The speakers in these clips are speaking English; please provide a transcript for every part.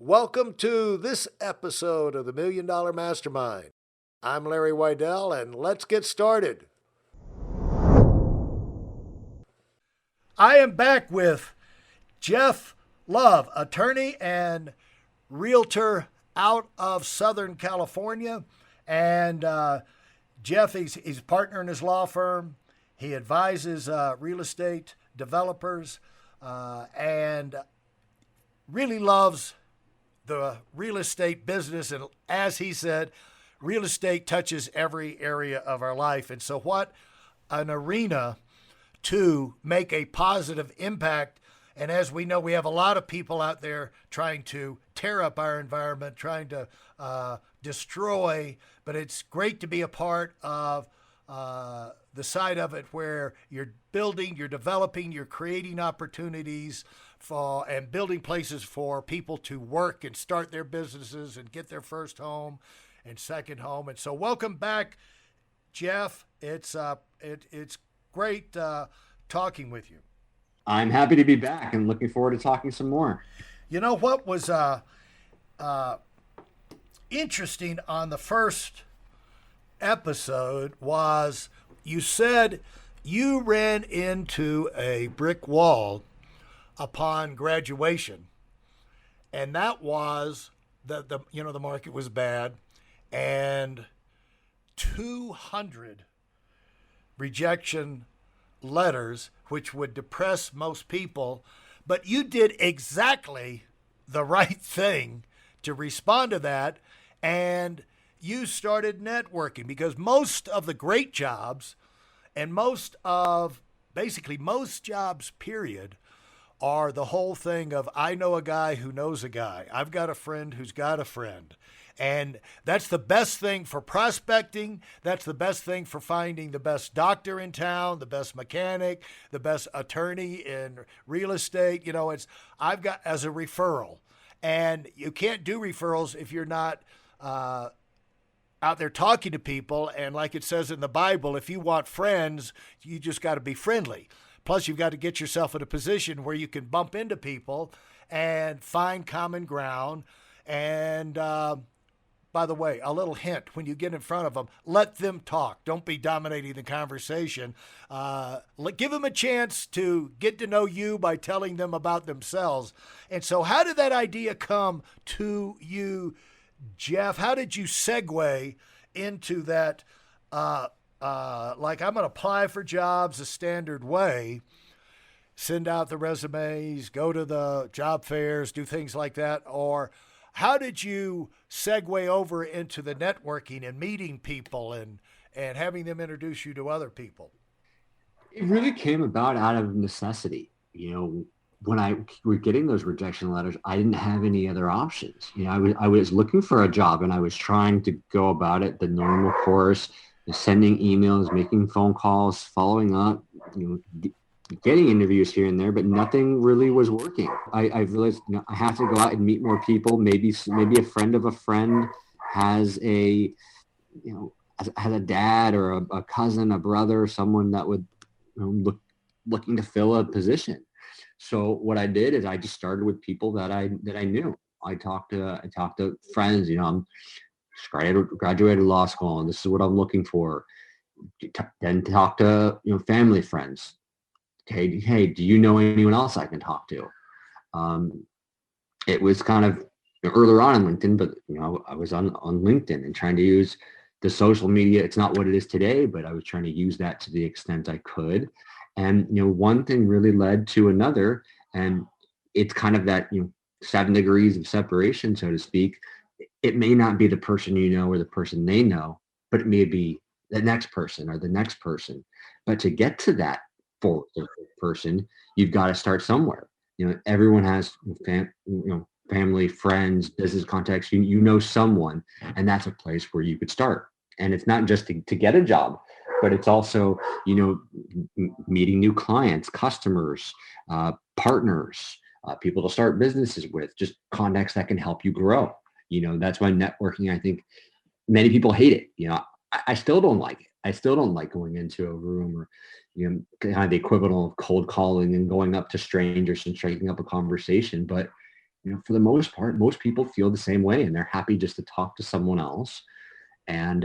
Welcome to this episode of the Million Dollar Mastermind. I'm Larry Weidel, and let's get started. I am back with Jeff Love, attorney and realtor out of Southern California. And Jeff, he's a partner in his law firm. He advises real estate developers and really loves the real estate business. And as he said, real estate touches every area of our life. And so what an arena to make a positive impact. And as we know, we have a lot of people out there trying to tear up our environment, trying to destroy, but it's great to be a part of the side of it where you're building, you're developing, you're creating opportunities for and building places for people to work and start their businesses and get their first home and second home. And so welcome back, Jeff. It's great talking with you. I'm happy to be back and looking forward to talking some more. You know what was interesting on the first episode was you said you ran into a brick wall upon graduation, and that was the market was bad, and 200 rejection letters, which would depress most people, but you did exactly the right thing to respond to that, and you started networking, because most of the great jobs and most jobs, period, are the whole thing of I know a guy who knows a guy. I've got a friend who's got a friend. And that's the best thing for prospecting. That's the best thing for finding the best doctor in town, the best mechanic, the best attorney in real estate. I've got as a referral. And you can't do referrals if you're not out there talking to people. And like it says in the Bible, if you want friends, you just got to be friendly. Plus, you've got to get yourself in a position where you can bump into people and find common ground. And by the way, a little hint, when you get in front of them, let them talk. Don't be dominating the conversation. Give them a chance to get to know you by telling them about themselves. And so how did that idea come to you, Jeff? How did you segue into that, like I'm going to apply for jobs the standard way, send out the resumes, go to the job fairs, do things like that? Or how did you segue over into the networking and meeting people and having them introduce you to other people? It really came about out of necessity. When I were getting those rejection letters, I didn't have any other options. I was looking for a job, and I was trying to go about it the normal course, sending emails, making phone calls, following up, getting interviews here and there, but nothing really was working. I realized I have to go out and meet more people. Maybe a friend of a friend has a dad or a cousin, a brother, someone that would looking to fill a position. So what I did is I just started with people that I knew. I talked to friends. I'm graduated law school, and this is what I'm looking for. Then talk to family, friends. Hey, do you know anyone else I can talk to? It was kind of earlier on in LinkedIn, but I was on LinkedIn and trying to use the social media. It's not what it is today, but I was trying to use that to the extent I could. And one thing really led to another, and it's kind of that 7 degrees of separation, so to speak. It may not be the person or the person they know, but it may be the next person or the next person. But to get to that fourth person, you've got to start somewhere. Everyone has family, friends, business contacts. You know someone, and that's a place where you could start. And it's not just to get a job, but it's also meeting new clients, customers, partners, people to start businesses with, just contacts that can help you grow. That's why networking, I think many people hate it. I still don't like it. I still don't like going into a room or kind of the equivalent of cold calling and going up to strangers and striking up a conversation. But for the most part, most people feel the same way, and they're happy just to talk to someone else. And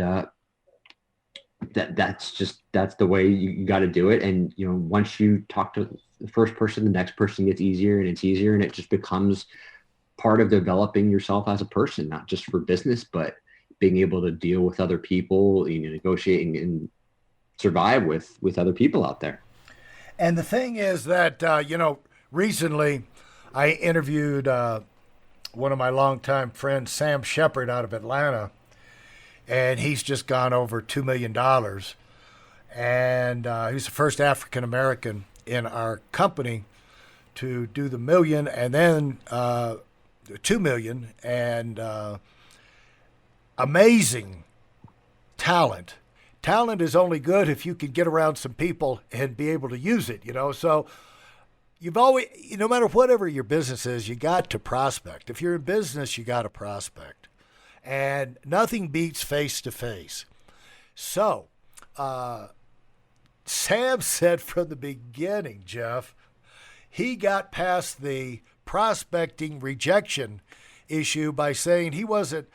that's the way you got to do it. And once you talk to the first person, the next person gets easier, and it's easier, and it just becomes part of developing yourself as a person, not just for business, but being able to deal with other people, negotiating and survive with other people out there. And the thing is that, recently I interviewed one of my longtime friends, Sam Shepard, out of Atlanta, and he's just gone over $2 million. And he's the first African American in our company to do the million and then 2 million. And amazing talent. Talent is only good if you can get around some people and be able to use it, So you've always, no matter whatever your business is, you got to prospect. If you're in business, you got to prospect. And nothing beats face to face. So, Sam said from the beginning, Jeff, he got past the prospecting rejection issue by saying he wasn't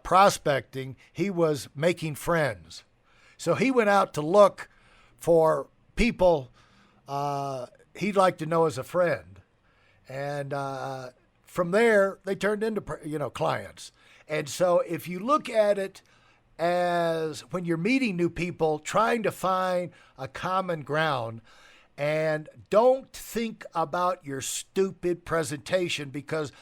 prospecting, he was making friends. So he went out to look for people he'd like to know as a friend. And from there, they turned into, clients. And so if you look at it as when you're meeting new people, trying to find a common ground, and don't think about your stupid presentation, because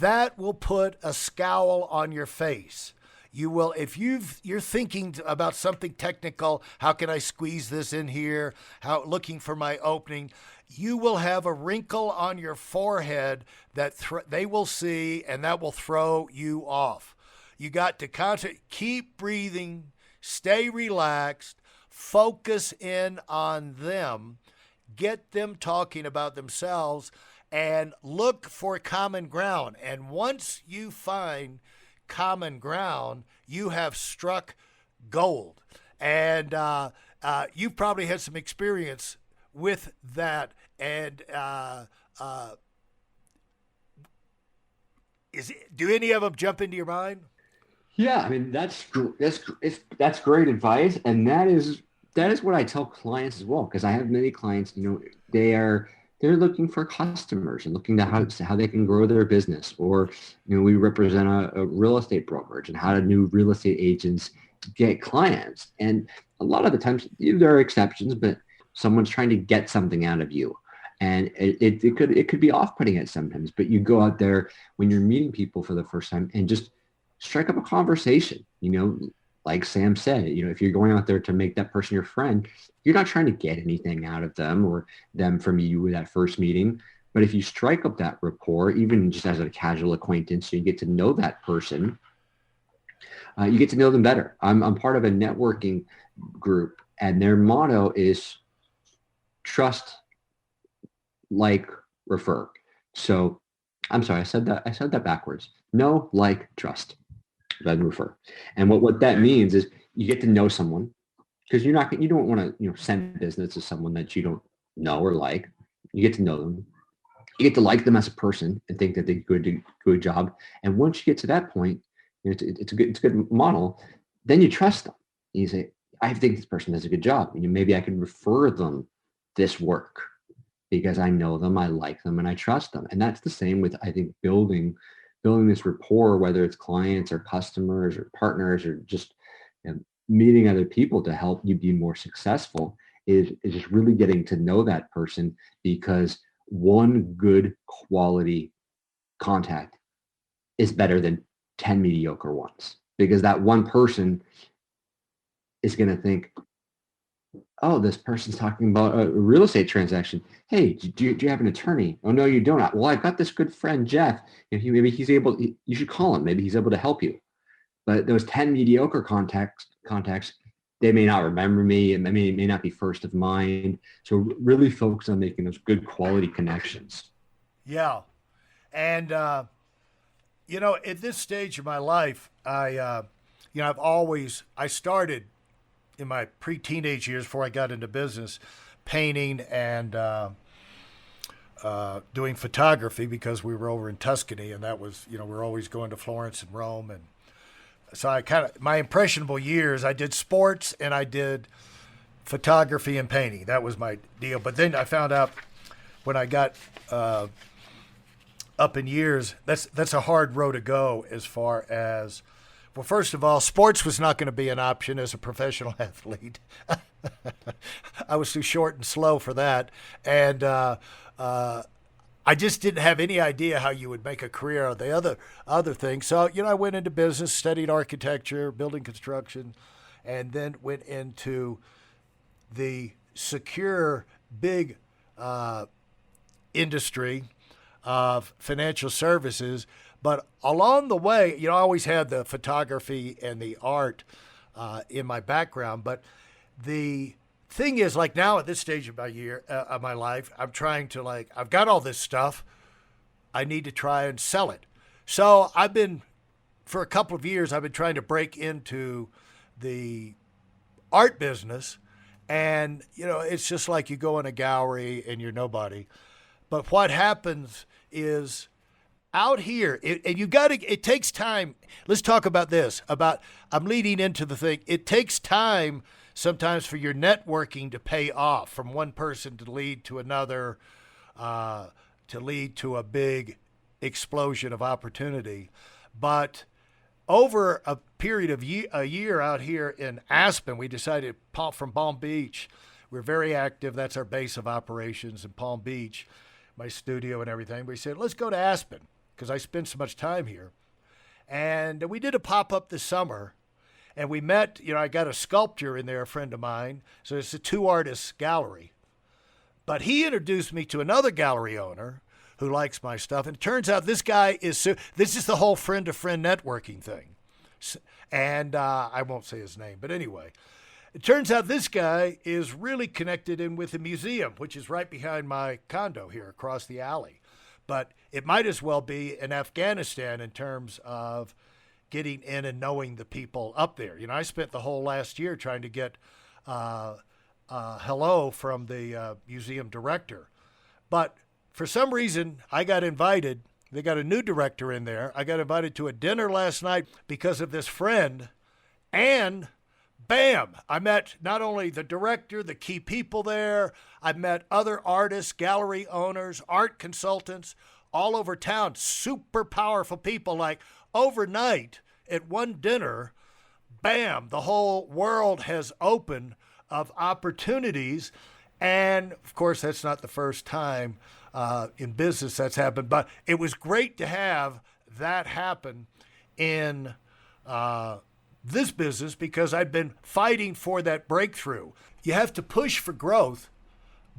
that will put a scowl on your face. You will, if you're thinking about something technical, how can I squeeze this in here? Looking for my opening, you will have a wrinkle on your forehead that they will see, and that will throw you off. You got to keep breathing, stay relaxed, focus in on them, get them talking about themselves, and look for common ground. And once you find common ground, you have struck gold. And you've probably had some experience with that. And do any of them jump into your mind? Yeah, I mean that's great advice, and that is what I tell clients as well, because I have many clients. They're looking for customers and looking to how they can grow their business, or we represent a real estate brokerage, and how do new real estate agents get clients. And a lot of the times there are exceptions, but someone's trying to get something out of you, and it could be off-putting at sometimes. But you go out there when you're meeting people for the first time and just strike up a conversation. Like Sam said, if you're going out there to make that person your friend, you're not trying to get anything out of them or them from you with that first meeting. But if you strike up that rapport, even just as a casual acquaintance, so you get to know that person, you get to know them better. I'm part of a networking group, and their motto is trust, like, refer. So I'm sorry, I said that backwards. Know, like, trust, then refer. And what that means is you get to know someone, because you don't want to send business to someone that you don't know or like. You get to know them. You get to like them as a person and think that they could do a good job. And once you get to that point, it's a good model. Then you trust them. You say, I think this person does a good job. Maybe I can refer them this work because I know them, I like them, and I trust them. And that's the same with, I think, building this rapport, whether it's clients or customers or partners or just meeting other people to help you be more successful, is just really getting to know that person, because one good quality contact is better than 10 mediocre ones, because that one person is going to think, oh, this person's talking about a real estate transaction. Hey, do you have an attorney? Oh, no, you don't. Well, I've got this good friend, Jeff. If you should call him. Maybe he's able to help you. But those 10 mediocre contacts, they may not remember me, and may not be first of mind. So really focus on making those good quality connections. Yeah. And, at this stage of my life, I started in my pre-teenage years, before I got into business, painting and doing photography because we were over in Tuscany, and that was, we were always going to Florence and Rome. And so I kind of, my impressionable years, I did sports and I did photography and painting. That was my deal. But then I found out when I got up in years, that's a hard road to go as far as, well, first of all, sports was not going to be an option as a professional athlete. I was too short and slow for that. And I just didn't have any idea how you would make a career out of the other things. So, I went into business, studied architecture, building construction, and then went into the secure, big industry of financial services. But along the way, I always had the photography and the art in my background. But the thing is, like now at this stage of my life, I'm trying to I've got all this stuff. I need to try and sell it. So for a couple of years, I've been trying to break into the art business. And, it's just like you go in a gallery and you're nobody. But what happens is out here, it takes time. Let's talk about this, I'm leading into the thing. It takes time sometimes for your networking to pay off, from one person to lead to another, to lead to a big explosion of opportunity. But over a period of a year out here in Aspen, we decided from Palm Beach. We're very active. That's our base of operations in Palm Beach, my studio and everything. We said, let's go to Aspen because I spend so much time here. And we did a pop-up this summer. And we met, I got a sculptor in there, a friend of mine. So it's a 2-artist gallery. But he introduced me to another gallery owner who likes my stuff. And it turns out this guy this is the whole friend-to-friend networking thing. And I won't say his name, but anyway. It turns out this guy is really connected in with the museum, which is right behind my condo here across the alley. But it might as well be in Afghanistan in terms of getting in and knowing the people up there. I spent the whole last year trying to get hello from the museum director. But for some reason, I got invited. They got a new director in there. I got invited to a dinner last night because of this friend. And bam, I met not only the director, the key people there, I met other artists, gallery owners, art consultants all over town, super powerful people. Like overnight at one dinner, bam, the whole world has opened of opportunities. And of course, that's not the first time in business that's happened, but it was great to have that happen in this business because I've been fighting for that breakthrough. You have to push for growth,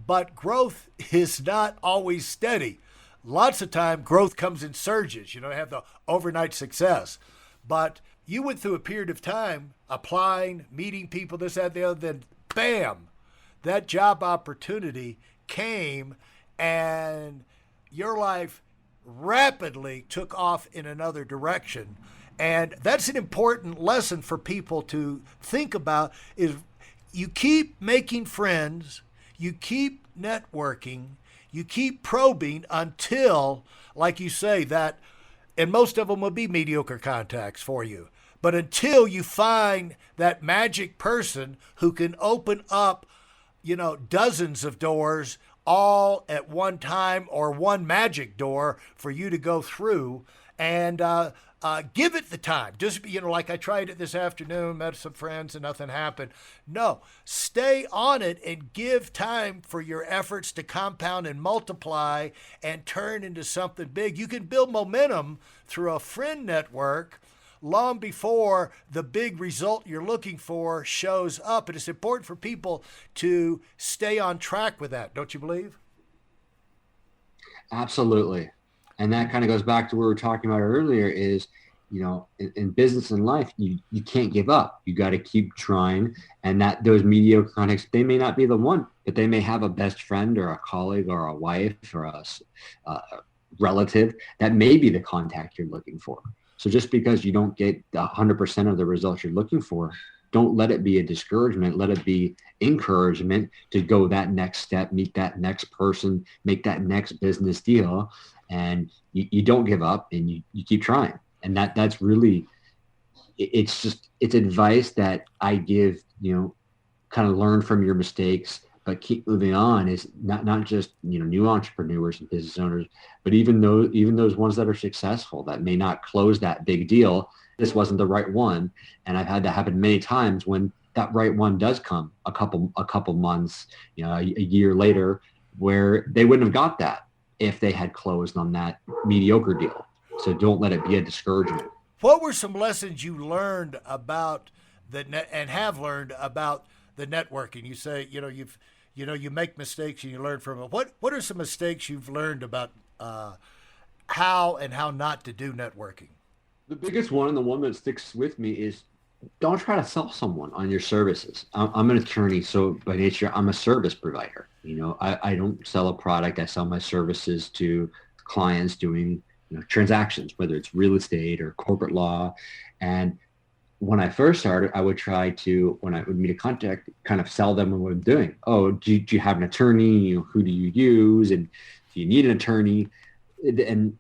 but growth is not always steady. Lots of time, growth comes in surges. Have the overnight success. But you went through a period of time applying, meeting people, this, that, the other, then bam, that job opportunity came and your life rapidly took off in another direction. And that's an important lesson for people to think about is you keep making friends, you keep networking, you keep probing until, like you say, that, and most of them will be mediocre contacts for you, but until you find that magic person who can open up, dozens of doors all at one time or one magic door for you to go through and give it the time. Just, like I tried it this afternoon, met some friends and nothing happened. No, stay on it and give time for your efforts to compound and multiply and turn into something big. You can build momentum through a friend network long before the big result you're looking for shows up. And it's important for people to stay on track with that. Don't you believe? Absolutely. And that kind of goes back to what we were talking about earlier is, in business and life, you can't give up. You got to keep trying. And that those mediocre contacts, they may not be the one, but they may have a best friend or a colleague or a wife or a relative that may be the contact you're looking for. So just because you don't get 100% of the results you're looking for don't let it be a discouragement. Let it be encouragement to go that next step, meet that next person, make that next business deal. And you don't give up, and you keep trying. And that's really, it's advice that I give, kind of learn from your mistakes, but keep moving on. Is not just, new entrepreneurs and business owners, but even those ones that are successful that may not close that big deal. This wasn't the right one. And I've had that happen many times when that right one does come a couple months, a year later, where they wouldn't have got that if they had closed on that mediocre deal. So don't let it be a discouragement. What were some lessons you learned about and have learned about the networking? You say, you make mistakes and you learn from it. What are some mistakes you've learned about how not to do networking? The biggest one, and the one that sticks with me, is don't try to sell someone on your services. I'm an attorney, so by nature, I'm a service provider. I don't sell a product. I sell my services to clients doing transactions, whether it's real estate or corporate law. And when I first started, I would try to, when I would meet a contact, kind of sell them on what I'm doing. Oh, do you have an attorney? Who do you use? And do you need an attorney? And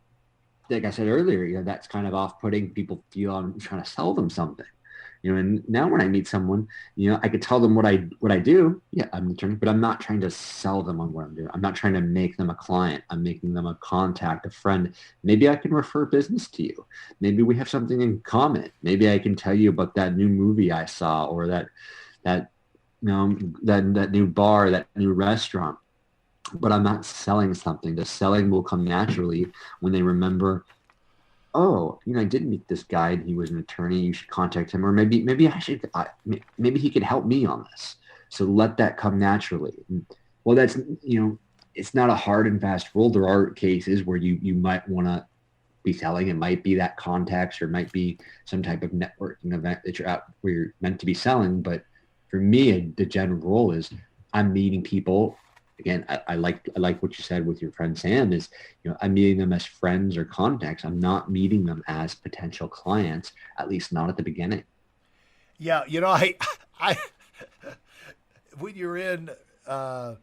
like I said earlier, that's kind of off-putting. People feel I'm trying to sell them something. And now when I meet someone, I could tell them what I do. Yeah, I'm an attorney, but I'm not trying to sell them on what I'm doing. I'm not trying to make them a client. I'm making them a contact, a friend. Maybe I can refer business to you. Maybe we have something in common. Maybe I can tell you about that new movie I saw, or that new bar, that new restaurant. But I'm not selling something. The selling will come naturally when they remember, oh, I did meet this guy and he was an attorney. You should contact him, or maybe maybe he could help me on this. So let that come naturally. Well, that's, it's not a hard and fast rule. There are cases where you might want to be selling. It might be that contacts, or it might be some type of networking event that you're at where you're meant to be selling. But for me, the general rule is I'm meeting people. Again, I like what you said with your friend Sam, is, I'm meeting them as friends or contacts. I'm not meeting them as potential clients, at least not at the beginning. Yeah, I when you're in the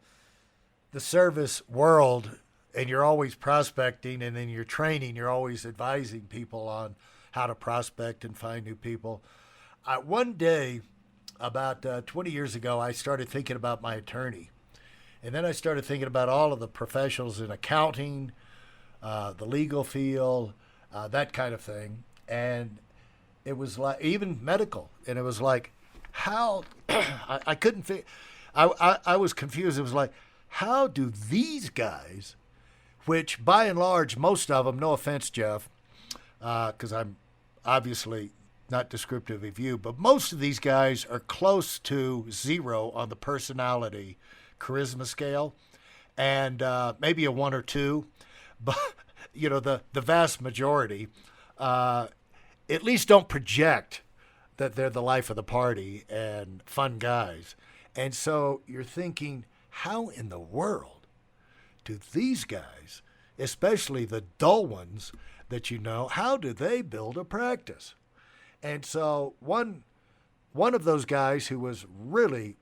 service world and you're always prospecting, and then you're training, you're always advising people on how to prospect and find new people. One day, about 20 years ago, I started thinking about my attorney. And then I started thinking about all of the professionals in accounting, the legal field, that kind of thing. And it was like, even medical. And it was like, how, I couldn't think, I was confused. It was like, how do these guys, which by and large, most of them, no offense, Jeff, because I'm obviously not descriptive of you, but most of these guys are close to zero on the personality charisma scale, and maybe a 1 or 2, but the vast majority at least don't project that they're the life of the party and fun guys. And so you're thinking, how in the world do these guys, especially the dull ones that how do they build a practice? And so one of those guys who was really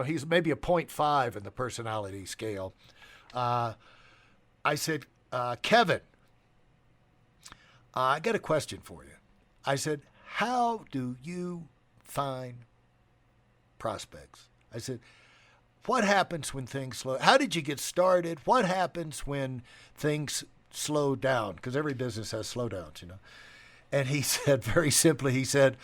he's maybe a 0.5 in the personality scale. I said, Kevin, I got a question for you. I said, how do you find prospects? I said, what happens when things slow? How did you get started? What happens when things slow down? Because every business has slowdowns, And he said, very simply, he said,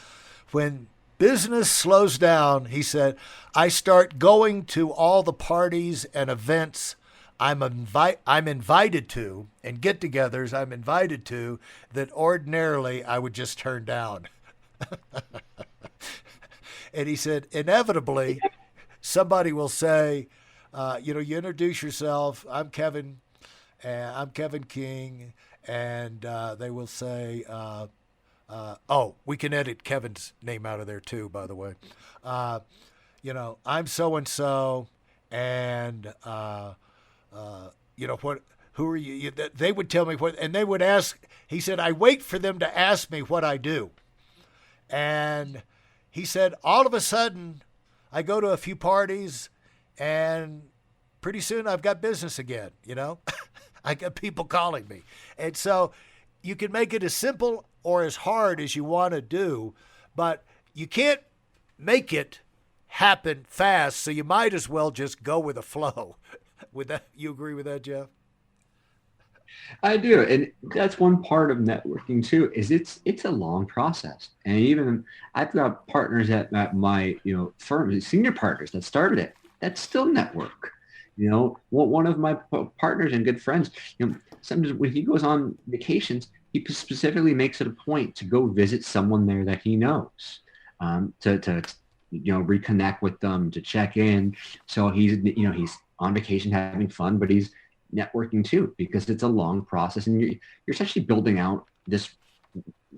when business slows down, he said, I start going to all the parties and events I'm invited to, and get-togethers I'm invited to, that ordinarily I would just turn down. And he said, inevitably, somebody will say, you introduce yourself, I'm Kevin King, and they will say, we can edit Kevin's name out of there too, by the way. I'm so-and-so, and, who are you? They would tell me what, and they would ask, he said, I wait for them to ask me what I do. And he said, all of a sudden, I go to a few parties and pretty soon I've got business again, you know? I got people calling me. And so you can make it as simple or as hard as you want to do, but you can't make it happen fast, so you might as well just go with the flow. With that, you agree with that, Jeff? I do, and that's one part of networking too. Is it's a long process, and even I've got partners at my firm, senior partners that started it. That still network. One of my partners and good friends. Sometimes when he goes on vacations, he specifically makes it a point to go visit someone there that he knows, to reconnect with them, to check in. So he's on vacation having fun, but he's networking too, because it's a long process, and you're essentially building out this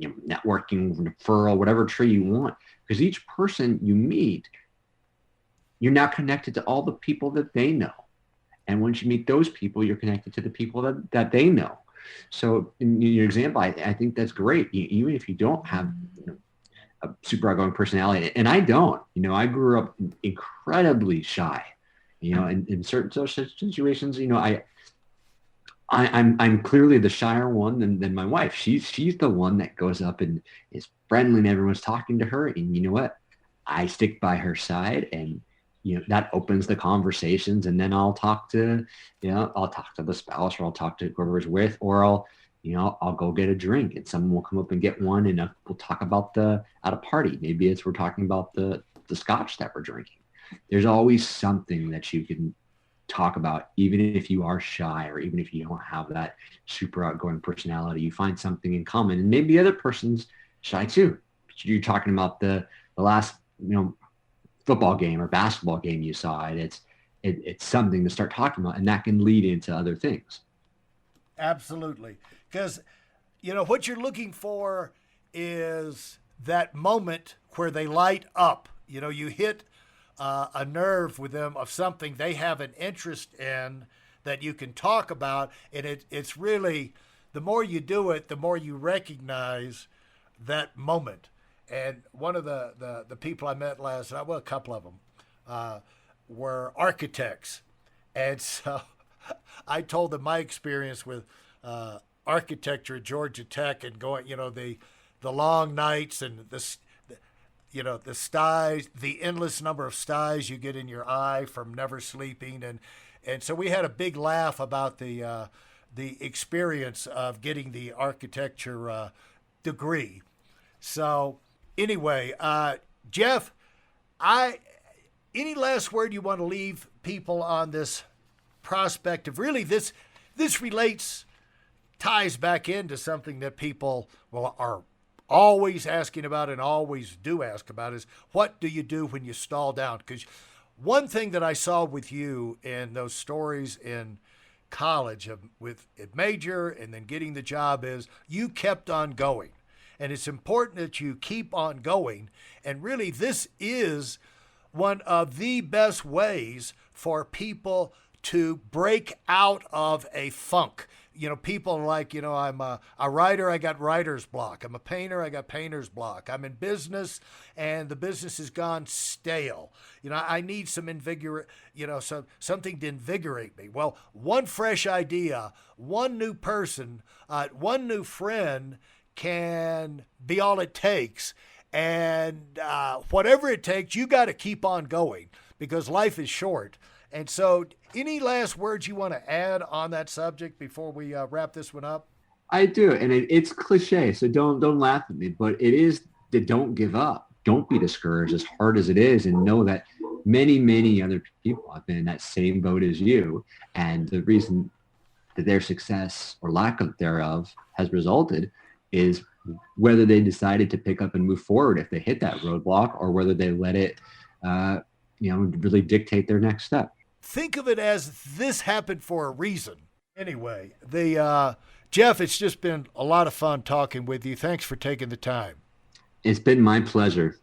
networking referral, whatever tree you want, because each person you meet, you're now connected to all the people that they know, and once you meet those people, you're connected to the people that they know. So in your example, I think that's great. Even if you don't have a super outgoing personality, and I don't, I grew up incredibly shy, in certain social situations, I'm clearly the shyer one than my wife. She's the one that goes up and is friendly and everyone's talking to her. And you know what? I stick by her side, and that opens the conversations. And then I'll talk to the spouse, or I'll talk to whoever's with, or I'll go get a drink, and someone will come up and get one, and we'll talk about at a party. Maybe we're talking about the scotch that we're drinking. There's always something that you can talk about, even if you are shy, or even if you don't have that super outgoing personality. You find something in common, and maybe the other person's shy too. You're talking about the last football game or basketball game you saw, and it's something to start talking about, and that can lead into other things. Absolutely, because what you're looking for is that moment where they light up. You hit a nerve with them of something they have an interest in that you can talk about. And it's really, the more you do it, the more you recognize that moment. And one of the people I met last night, well, a couple of them, were architects. And so I told them my experience with architecture at Georgia Tech, and going, the long nights, and the styes, the endless number of styes you get in your eye from never sleeping. And so we had a big laugh about the experience of getting the architecture degree. So anyway, Jeff, any last word you want to leave people on this prospect of, really, this ties back into something that people are always asking about and always do ask about, is what do you do when you stall down? Because one thing that I saw with you in those stories in college at major and then getting the job is you kept on going. And it's important that you keep on going. And really, this is one of the best ways for people to break out of a funk. People are like, I'm a writer, I got writer's block. I'm a painter, I got painter's block. I'm in business, and the business has gone stale. I need some something to invigorate me. Well, one fresh idea, one new person, one new friend can be all it takes. And whatever it takes, you got to keep on going, because life is short. And so, any last words you want to add on that subject before we wrap this one up? I do, and it's cliche, so don't laugh at me, but it is that don't give up. Don't be discouraged, as hard as it is, and know that many other people have been in that same boat as you. And the reason that their success or lack of thereof has resulted is whether they decided to pick up and move forward if they hit that roadblock, or whether they let it really dictate their next step. Think of it as this happened for a reason. Anyway, Jeff, it's just been a lot of fun talking with you. Thanks for taking the time. It's been my pleasure.